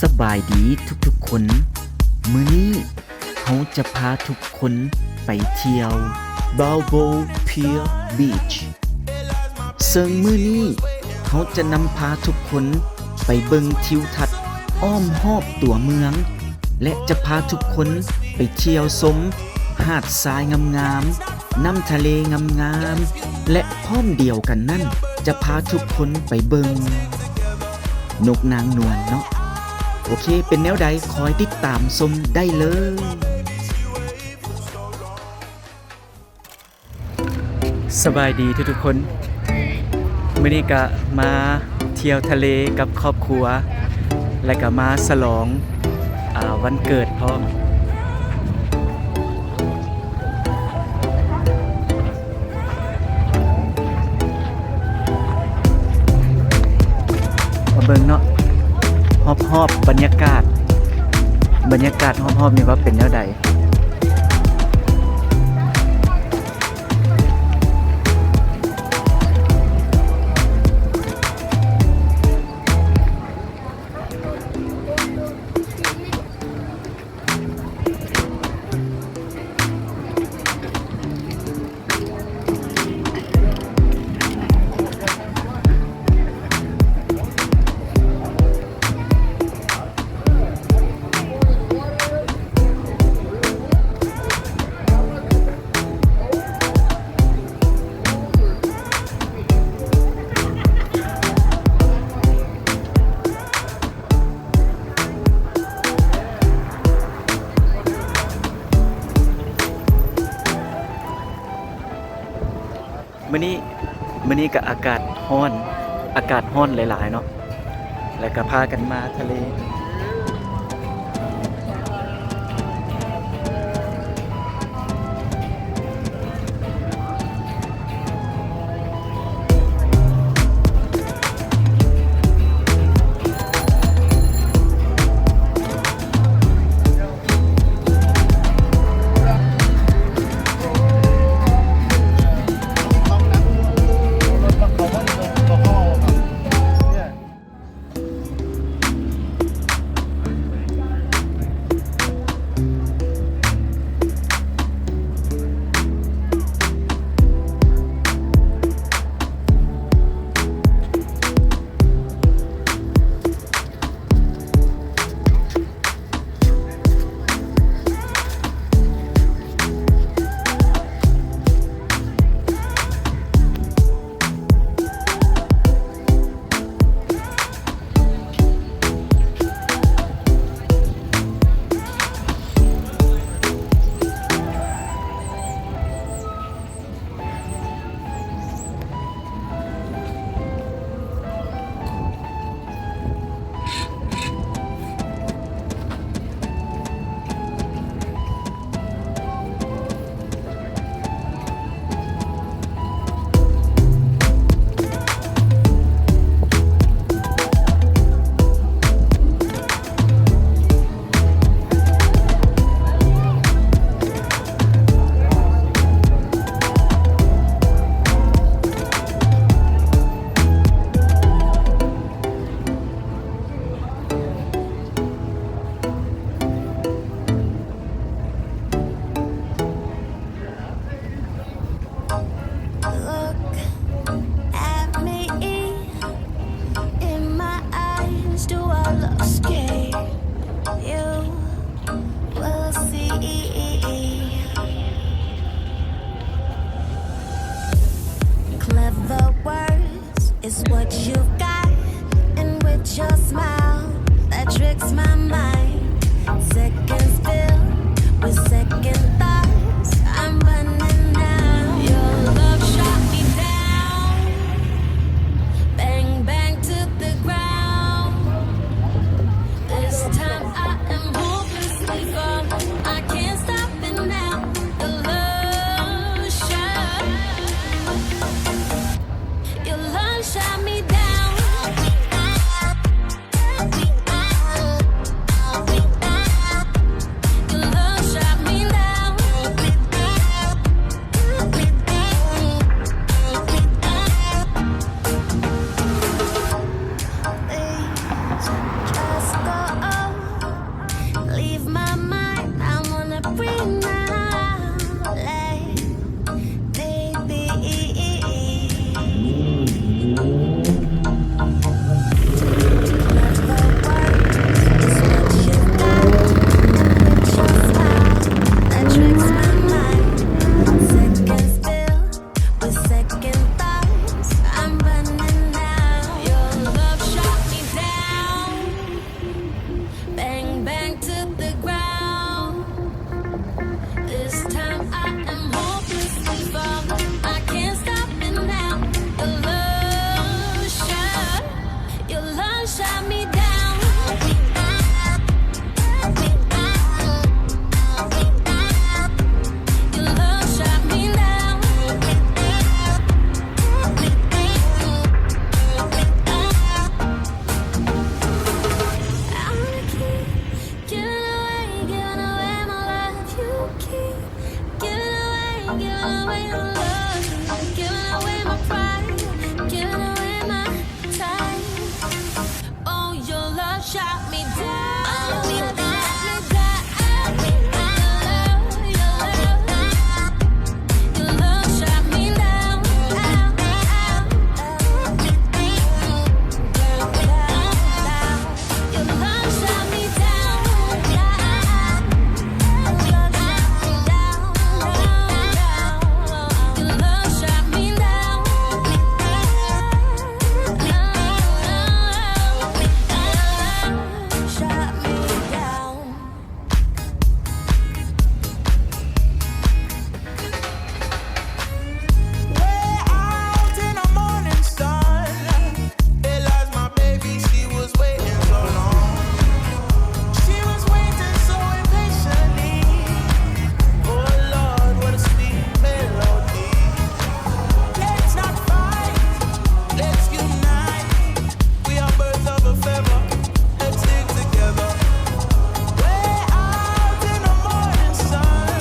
สบายดีทุกๆคนมื้อนี้เขาจะพาทุกคนไปเที่ยว Balboa Pier Beach ซึ่งมื้อนี้เขาจะนำพาทุกคนไปเบิ่งทิวทัศน์อ้อมรอบตัวเมืองและจะพาทุกคนไปเที่ยวชมหาดทรายงามๆน้ำทะเลงามๆและพร้อมเดียวกันนั่นจะพาทุกคนไปเบิ่งนกนางนวลเนาะโอเคเป็นแนวใดคอยติดตามชมได้เลยสบายดีทุกคนมื้อนี้ก็มาเที่ยวทะเลกับครอบครัวและก็มาฉลองวันเกิดพร้อมมาเบิ่งเนาะรอบบรรยากาศรอบๆนี่ว่าเป็นแนวใดมื้อนี้ก็อากาศร้อนหลายๆเนาะแล้วก็พากันมาทะเล shut me down. You let me down. Your love shut me down. Your love shut me Way out in the morning sun, realized my baby, she was waiting so long. She was waiting so impatiently. Oh Lord, what a sweet melody. Let's not fight, let's unite. We are birds of a feather, let's stick together. Way out in the morning sun,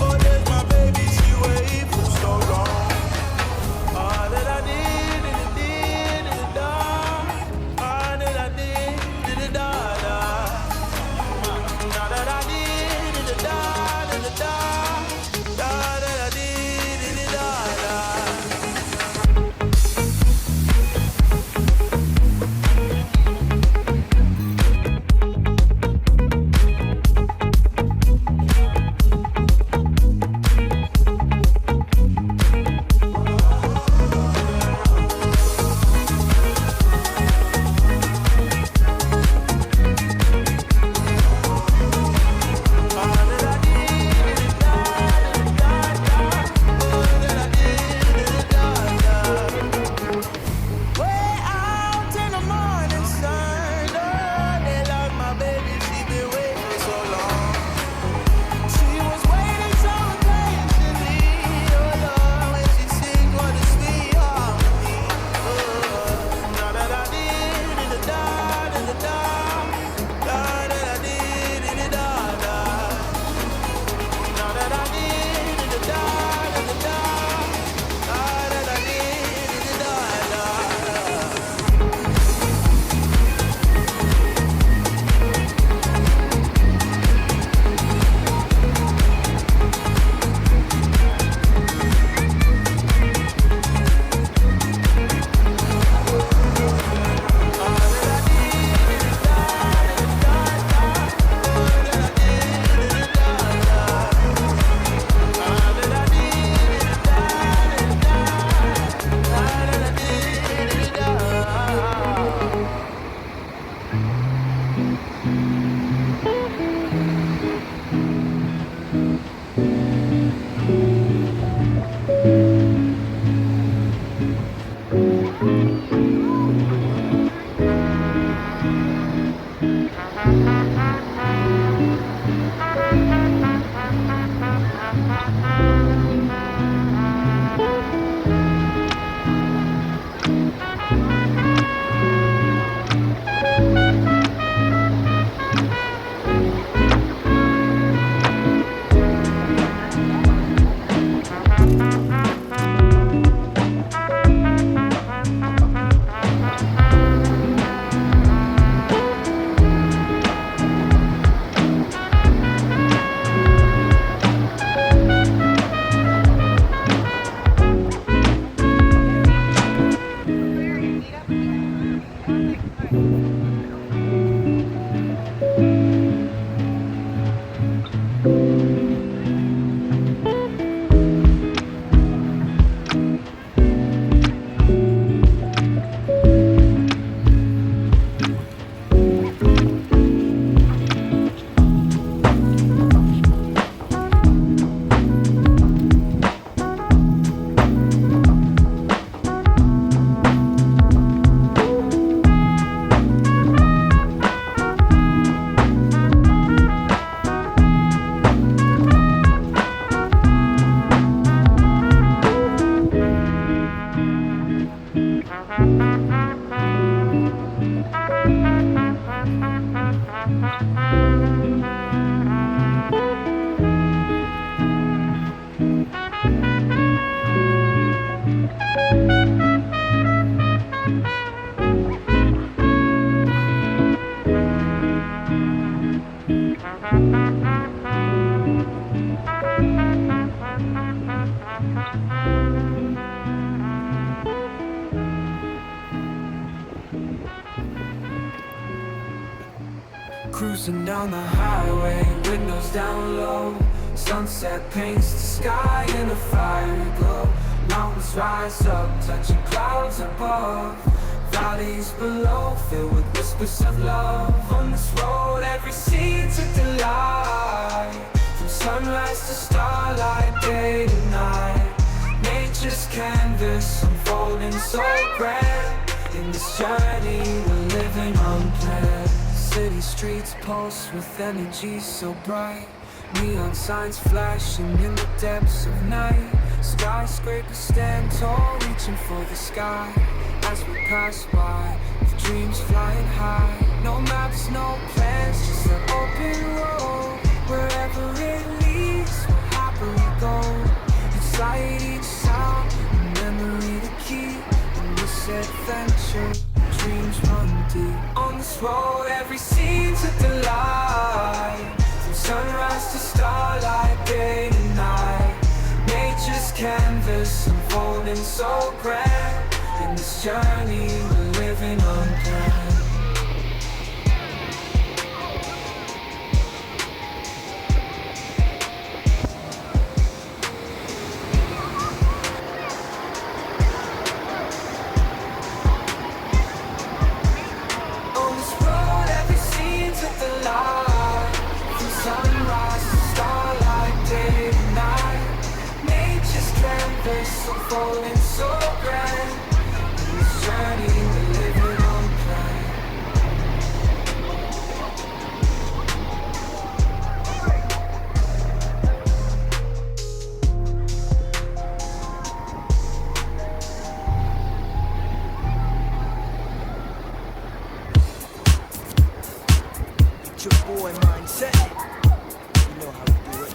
oh there's my baby, she waited for so long. All that I did, da. All that I did, da, da. All that I did, da, da, da, da. All that I did, da, da. Way out in the morning sun, oh, they lost my baby, she been waiting so long. She was waiting so patiently, oh Lord, when she sings what a sweet harmony. Oh, now that I did it, da, da, da, da, da, that I did it, da, da. Now that I did it, da, da, da, da, da, that I did it, da, da. Cruising down the highway, windows down low. Sunset paints the sky in a fiery glow. Mountains rise up, touching clouds above. Valleys below, filled with whispers of love. On this road, every seed's a delight. From sunrise to starlight, day to night. Nature's canvas unfolding so grand. In this journey, we're living unplanned. City streets pulse with energy so bright. Neon signs flashing in the depths of night. Skyscrapers stand tall, reaching for the sky. As we pass by, with dreams flying high. No maps, no plans, just an open road. Wherever it leads, we'll happily go. Each light, each sound, a memory to keep. In this adventure, dreams run deep. On this road, every scene's a delight. From sunrise to starlight, day to night. Nature's canvas unfolding so grand. In this journey, we're living unplanned. On this road, every scene's a delight. From sunrise to starlight, day to night. Nature's canvas unfolding so grand. In this journey, we're living unplanned. It's your boy mindset. You know how we do it.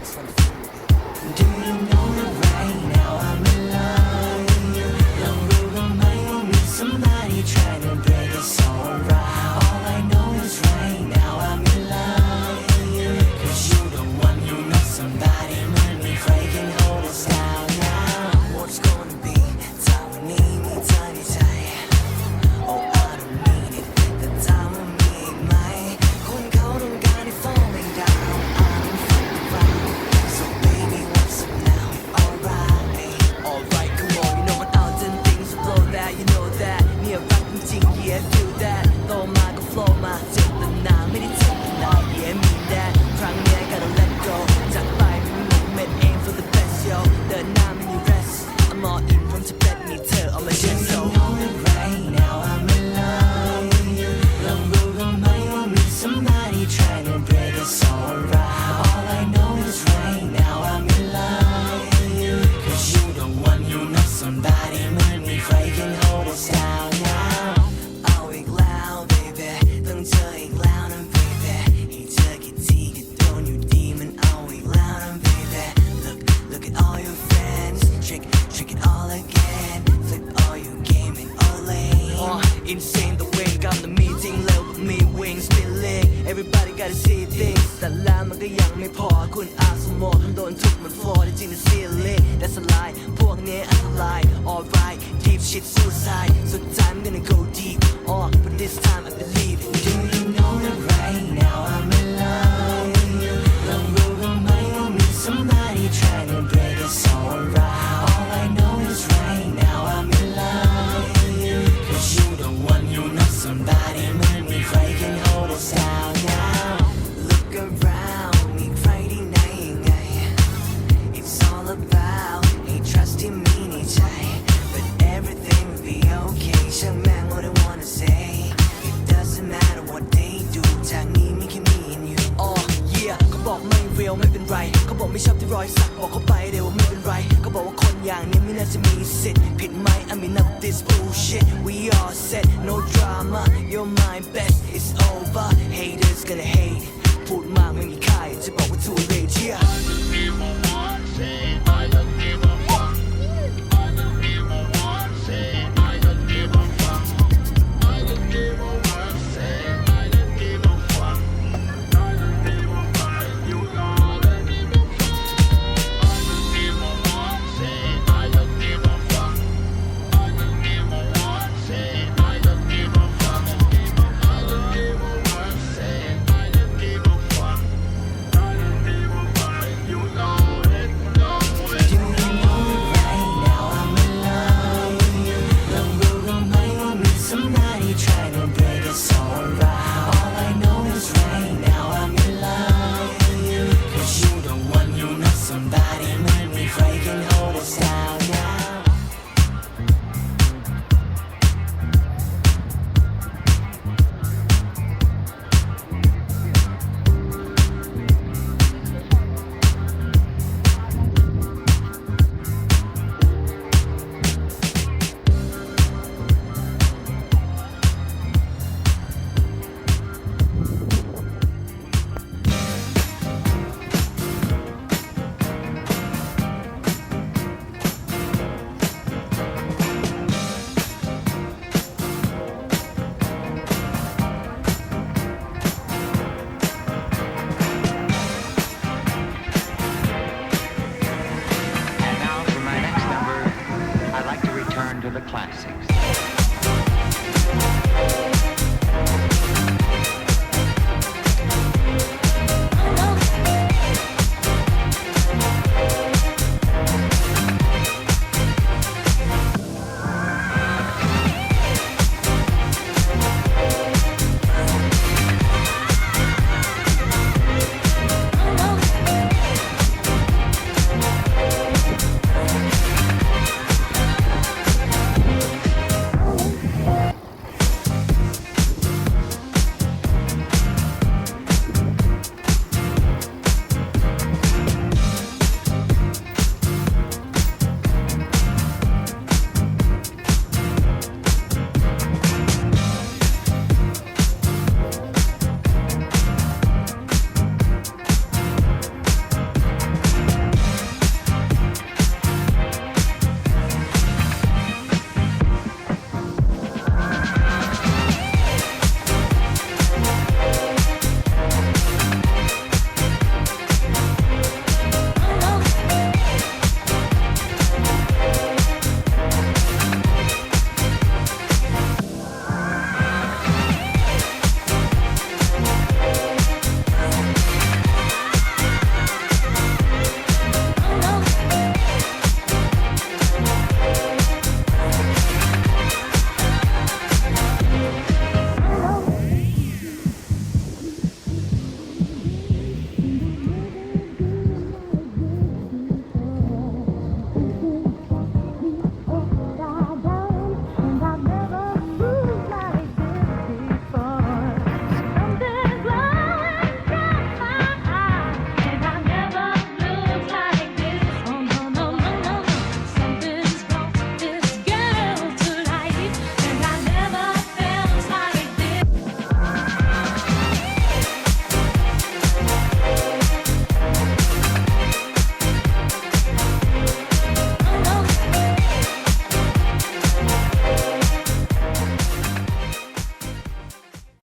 It's fun for you. Do you know that right now I'm in love? Long road on my own with somebody trying to break us all right. All I know is right now I'm in love. Cause you're the one who knows somebody when we can hold us down now. What's gonna be? Time we need me, tiny tight. Oh, I don't need it. The time of me, my. คนเขาต้องการให้ falling down. I don't fuck around. So baby, what's up now? Alright, alright, come on. You know what I'll do things flow that, you know that. เนี่ยรักจริงๆ yeah, feel that. โตมาก็ flow มาเจ็บแต่นานไม่ได้เจ็บแต่นาน yeah, mean that. ครั้งเนี้ย gotta let go. จากไปไม่มี moment aim for the best, yo. เดินหน้าไม่มี rest. I'm all in พร้อมจะ bet มีเธอเอามาเช็ด so. You know that right now I'm in love. Long road on my own with somebody trying to break us all right. All I know is right now I'm in love. Cause you're the one who knows somebody เหมือนมีใคร can hold us down now. เอาอีกแล้ว baby ต้องเจออีกแล้วนะ baby ให้เจอกี่ทีก็โดนอยู่ดีมันเอาอีกแล้วนะ baby Look at all your friends trick it all again flip all your game and all insane the way กำลังมีจริงแล้วแบบมี wings spilling everybody gotta see things แต่แล้วมันก็ยังไม่พอคุณอาสมองโดนทุกมันฟอร์จริงๆ the ceiling that's a lie พวกนี้อันตราย alright deep shit suicide สุดท้าย I'm gonna go deep but this time I believe it do you know that right now I'm in love long road on my own with somebody trying to break us all right all I know is right now I'm in love cause you're the one who knows somebody เหมือนมีใคร can hold us down now look around มีใครที่ไหนยังไง it's all about hey trusting me ในใจ but everything will be okay ช่างแม่ง what I wanna say it doesn't matter what they do จากนี้มีแค่ me and you yeah เขาบอกไม่ real ไม่เป็นไรเขาบอกไม่ชอบที่รอยสักบอกเขาไปเดี๋ยวไม่เป็นไรเขาบอกว่าคนอย่างนี้ไม่น่าจะมีสิทธิ์ผิดไหม I mean up this bullshit we all set no drama you're my best it's over haters gonna hate